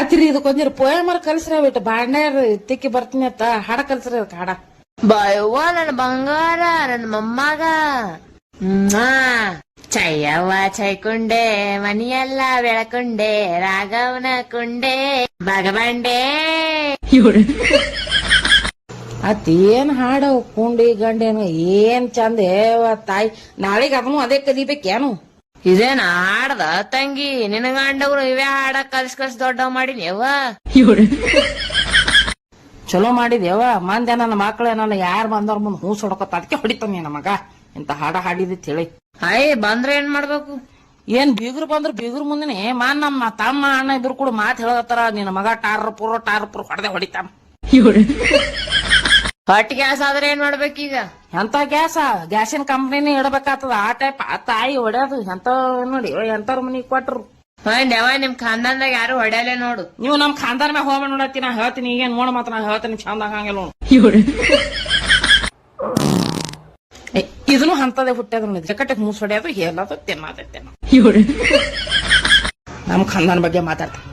ಆತಿರಿ ಇದಕ್ಕೊಂದಿರ ಪೋಯಮರ್ ಕಲ್ಸ್ರಿ ಬಿಟ್ಟು ಬಾಂಡ್ಯಾರ ತಿಕ್ಕಿ ಬರ್ತೀನಿ ಅತ್ತ ಹಾಡ ಕಲ್ಸ್ರಿ ಅದಕ್ಕೆ ಹಾಡ. ಬಾಯವ್ವ ನನ್ ಬಂಗಾರ ನನ್ ಮೊಮ್ಮಗ ಚಯ್ಯವ್ವ ಚೈಕುಂಡೆ ಮನಿಯೆಲ್ಲ ಬೆಳಕುಂಡೆ ರಾಘವನ ಕುಂಡೆ ಬಗಬಂಡೆ. ಅತ್ ಏನ್ ಹಾಡು ಕುಂಡಿ ಗಂಡೇನು ಏನ್ ಚಂದ ತಾಯಿ. ನಾಳೆಗ್ ಅದನ್ನು ಅದೇ ಕದಿಬೇಕೇನು? ಇದೇನ ಹಾಡ್ದ ತಂಗಿ ನಿನ್ನ ಗಂಡವ್ರು ಇವೇ ಹಾಡ ಕಲ್ಸ್ ದೊಡ್ಡವ್ ಮಾಡಿನಿ ಯವ್ವ. ಚಲೋ ಮಾಡಿದೇವ ಮಂದೆ ನನ್ನ ಮಕ್ಳೇನಲ್ಲ ಯಾರು ಬಂದವ್ರ ಮುಂದ್ ಹೂ ಸೊಡ್ಕೊತ ಅದಕ್ಕೆ ಹೊಡಿತಾನೆ ನನ್ನ ಮಗ ಇಂತ ಹಾಡ ಹಾಡಿದಿತ್ ಹೇಳಿ. ಅಯ್ಯ ಬಂದ್ರೆ ಏನ್ ಮಾಡ್ಬೇಕು? ಏನ್ ಬೀಗ್ರು ಬಂದ್ರ ಬೀಗ್ರ ಮುಂದಿನಿ ನಮ್ಮ ತಮ್ಮ ಅಣ್ಣ ಇಬ್ರು ಕೂಡ ಮಾತ್ ಹೇಳತ್ತಾರ ನಿನ್ನ ಮಗ ಟಾರ್ ಪುರ ಹೊಡೆದೆ ಹೊಡಿತಾನ. ಹೊಟ್ಟೆ ಗ್ಯಾಸ್ ಆದ್ರೆ ಏನ್ ಮಾಡ್ಬೇಕೀಗ? ಎಂತ ಗ್ಯಾಸಿನ ಕಂಪ್ನಿನೇ ಇಡಬೇಕಾಗ್ತದ ಆ ಟೈಪ್ ಆ ತಾಯಿ ಹೊಡ್ಯೋದು ಎಂತ ನೋಡಿ ಎಂತಾರ ಮನಿಗ್ ಕೊಟ್ರು. ಯಾವ ನಿಮ್ ಖಾನ್ದಾನ್ದಾಗ ಯಾರು ಹೊಡ್ಯಾಲೆ ನೋಡು. ನೀವು ನಮ್ ಖಾನ್ದಾನ ಮ್ಯಾಗ ಹೋಗ್ಬೇಡ ನೋಡತ್ತಿ ನಾ ಹೇಳ್ತೀನಿ ಈಗೇನ್ ನೋಡ ಮಾತ್ರ ನಾ ಹೇಳ್ತೀನಿ ಚಂದ ಆಗಂಗಿಲ್ಲ ನೋಡು. ಇದನ್ನು ಅಂತದೇ ಹುಟ್ಟ್ಯದ ನೋಡಿ ಜಕಟ್ಟೆ ಮೂಸ್ ಹೊಡ್ಯೋದು ಹೇಳೋದು ತಿನ್ನೋದೈತೆ ನಮ್ ಖಾನ್ದಾನ ಬಗ್ಗೆ ಮಾತಾಡ್ತೀನಿ.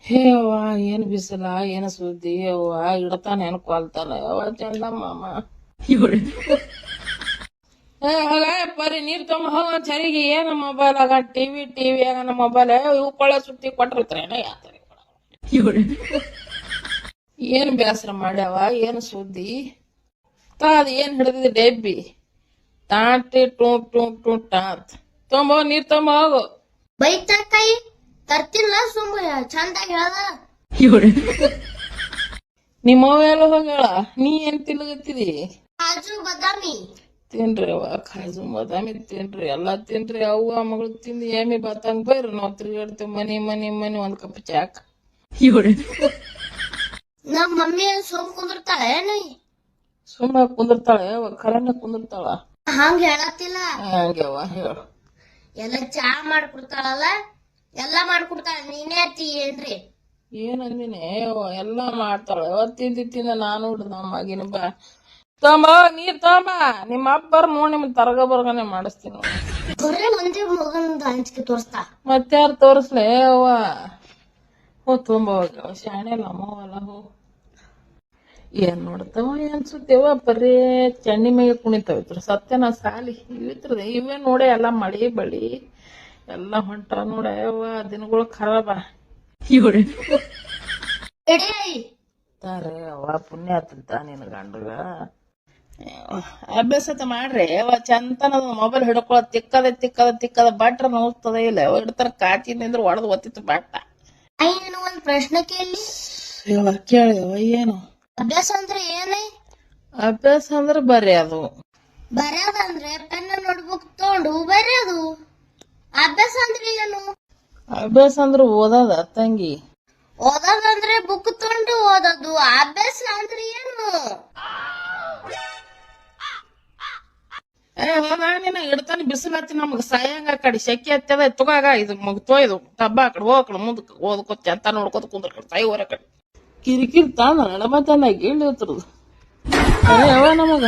ಹೇವ್ವ ಏನ್ ಬಿಸಿಲ ಏನ್ ಸುದ್ದಿ ಅವ್ವ ಇಡತಾನ ಏನ್ ಕೊಲ್ತಾನ ಯಾವ ಚಂದ ಮಾಮ. ಪರಿ ನೀರ್ ತೊಗೊಂಡ್ ಹೋಗ ಚರಿಗೆ ಏನ ಮೊಬೈಲ್ ಆಗ ಟಿವಿ ಆಗ ಮೊಬೈಲ್ ಇವು ಕೊಳ್ಳ ಸುತ್ತಿ ಕೊಟ್ಟಿರ್ತಾರೇನ ಯಾತ್ರೆ ಏನ್ ಬೇಸರ ಮಾಡ್ಯಾವ ಏನ್ ಸುದ್ದಿ ಅದ್ ಏನ್ ಹಿಡಿದಿದ್ ಡೆಬ್ಬಿ ತಾಂಟಿ ಟೂ ಟಾಂತ್ ತೊಂಬ ನೀರ್ ತೊಂಬ ಹೋಗು. ಬೈತಾಕಾಯಿ ತರ್ತಿಲ್ಲ ಸುಮ್ಮ ಚಂದಾಗಿ ಹೇಳ್ದ. ನಿಮ್ಮವ ಎಲ್ಲ ಹೋಗ್ಯಾಳ ನೀ ಏನ್ ತಿನ್ಲಗತ್ತಿದಿ? ಕಾಜು ಬಾದಾಮಿ ತಿನ್ರಿ ಅವ್ವ ಕಾಜು ಬಾದಾಮಿ ತಿನ್ರಿ ಎಲ್ಲಾ ತಿನ್ರಿ ಅವ್ವ ಮಗಳು ತಿಂದು ಏಮಿ ಬತ್ತಂಗ್ ಬರ್ರಿ ನಾವ್ ತಿರ್ಗಾಡ್ತೇವ್ ಮನಿ ಒಂದ್ ಕಪ್ ಚಾಕ್. ನಮ್ ಮಮ್ಮಿ ಸುಮ್ ಕುಂದಿರ್ತಾಳೆ ಏನು? ಸುಮ್ಮ ಕುಂದಿರ್ತಾಳೆ ಖರೇನ ಕುಂದಿರ್ತಾಳ ಹಂಗ ಹೇಳತ್ತಿಲ್ಲ. ಹಂಗ್ಯವ್ವ ಹೇಳು. ಎಲ್ಲ ಚಾ ಮಾಡ್ಕೊಡ್ತಾಳಲ್ಲ ಎಲ್ಲಾ ಮಾಡ್ಕೊಡ್ತಾಳ ನೀನೇ ಅತ್ತಿ ಏನ್ರಿ? ಏನ್ ಅಂದಿನಿ ಎಲ್ಲಾ ಮಾಡ್ತಾಳೆ ತಿಂದ ನಾನು ಹಿಡ್ದ ನಮ್ಮ ಮಗಿನ ಬಾ ತೊಂಬ ನೀರ್ ತೊಂಬ ನಿಮ್ಮ ಅಪ್ಪರ್ ನೋಡ್ ನಿಮ್ ತರಗ ಮಾಡಿಸ್ತೀನಿ. ಬರೇ ಒಂದೇ ಮಗಂದ ಹಂಚಿಕೆ ತೋರಿಸ್ತಾ ಮತ್ಯಾರು ತೋರಿಸ್ಲೆ ಅವ್ವ ಹೋ ತುಂಬ ಶಾಣೆ ನಮ್ಮವಲ್ಲ ಹೋ ಏನ್ ನೋಡ್ತಾವ ಏನ್ ಸುತ್ತೇವ ಬರೀ ಚಂಡಿ ಮೇಗೆ ಕುಣಿತಾವಿತ್ರ ಸತ್ಯನ ಸಾಲಿ ಇವಿತ್ರದ ಇವೇ ನೋಡೆ ಎಲ್ಲಾ ಮಳಿ ಬಳಿ ಎಲ್ಲಾ ಹೊಂಟ ನೋಡ ಯವ್ವ ದಿನಗಳು ಖರಾಬ. ತಾರೆ ಅವ್ವ ಪುಣ್ಯ ಆತಂತ ನಿನ್ ಗಂಡಗ ಅಭ್ಯಾಸ ಮಾಡ್ರಿ ಅವ ಚಂತನ ಮೊಬೈಲ್ ಹಿಡ್ಕೊಳ ತಿಕ್ಕದ ಬಾಟ್ರ ನೋಡ್ತದ ಇಲ್ಲ ಇಡ್ತಾರ ಕಾಚಿನಿಂದ್ರ ಒಡದ್ ಒತ್ತಿತ್ತು ಬಾಟ. ಒಂದ್ ಪ್ರಶ್ನೆ ಕೇಳಿ ಕೇಳಿವ ಏನು? ಅಭ್ಯಾಸ ಅಂದ್ರೆ ಏನೇ? ಅಭ್ಯಾಸ ಅಂದ್ರೆ ಬರೆಯೋದು. ಬರೆಯೋದಂದ್ರೆ ಪೆನ್ ನೋಟ್ಬುಕ್ ತಗೊಂಡು ಬರೆಯೋದು. ಅಭ್ಯಾಸ ಅಂದ್ರೆ ಏನು? ಅಭ್ಯಾಸ ಅಂದ್ರೆ ಓದದ ತಂಗಿ. ಓದೋದಂದ್ರೆ ಬುಕ್ ತಗೊಂಡು ಓದೋದು. ಅಭ್ಯಾಸ ಅಂದ್ರೆ ಏನು? ನಾನೇನ ಇಡ್ತಾನೆ ಬಿಸಿಲು ಹತ್ತಿ ನಮಗ್ ಸಾಯಂಗ ಕಡೆ ಸೆಕೆ ಹತ್ತದ ತುಗಾಗ ಇದು ಮುಗ್ತೋ ಇದು ಟಬ್ಬ ಆ ಕಡೆ ಹೋಗಕಡೆ ಮುಂದಕ್ಕೆ ಓದ್ಕೊತ ಅಂತ ನೋಡ್ಕೊತ ಕುಂದ್ರ ಸಾಯಿ ಹೊರ ಕಡೆ ಕಿರಿಕಿರಿ ತಾನ ನಡಮತನಾಗಿ ಇಳಿದ್ರದು ಅವ ನಮಗ